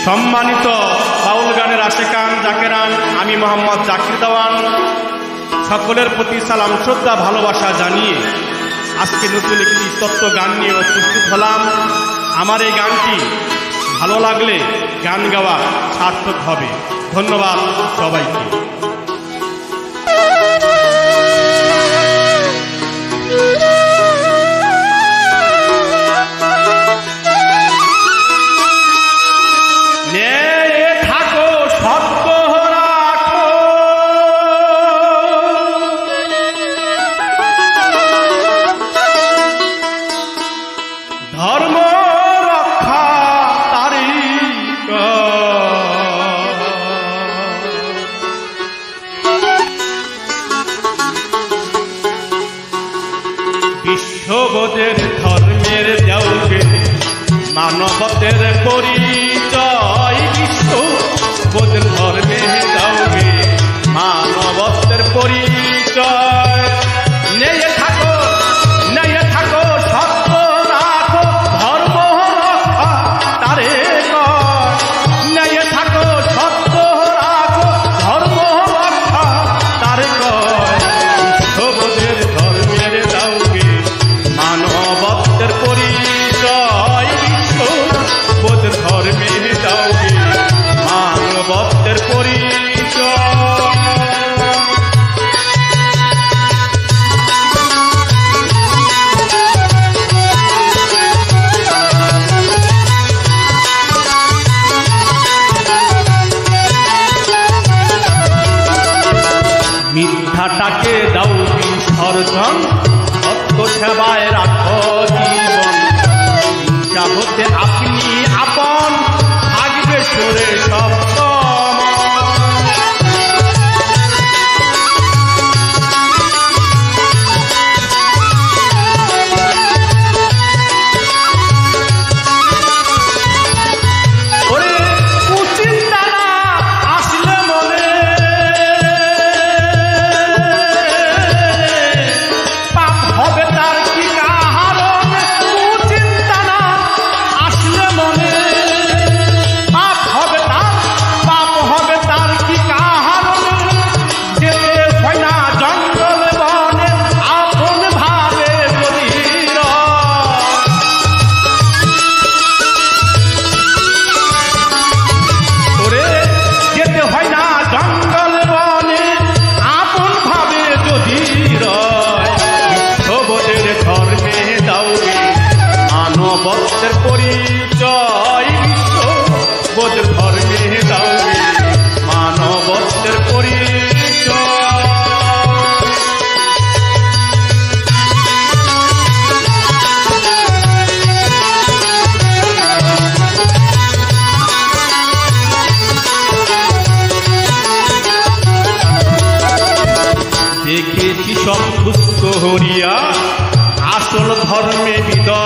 সম্মানিত বাউল গানের আশেকান জাকেরান, আমি মোহাম্মদ জাকির দেওয়ান সকলের প্রতি সালাম শ্রদ্ধা ভালোবাসা জানিয়ে আজকে নতুন একটি তত্ত্ব গান নিয়ে উপস্থিত হলাম। আমার এই গানটি ভালো লাগলে গান গাওয়া সার্থক হবে। ধন্যবাদ সবাইকে। ধর্ম রক্ষা তারি বিশ্ববোধের ধর্মের দেওগে মানবতের পরিচয়, বিশ্ববোধের ধর্মের দেওগে মানবতের পরিচয়। নেয়ে থাকো নেয়ে থাকো সত্য রাখো, ধর্ম রক্ষা তারে কয়। নেয়ে থাকো সত্য রাখো, ধর্ম রক্ষা তারে কয়। বিশ্ববোধের ধর্মের দাওগে মানবত্বের পরিচয়, বিশ্ববোধের ধর্মের দাওগে মানবত্বের পরিচয়। মিথ্যাটাকে দাও বিসর্জন, সত্য সেবায় রাখো জীবন। হিংসা হতে আপনি আপন, থাকবে সরে সপ্তম। মানবত্বের পরিচয়, বিশ্ববোধের ধর্মে দাওগে মানবত্বের পরিচয়। দেখেছি সব দুঃখ হরিয়া, আসল ধর্মে বিদয়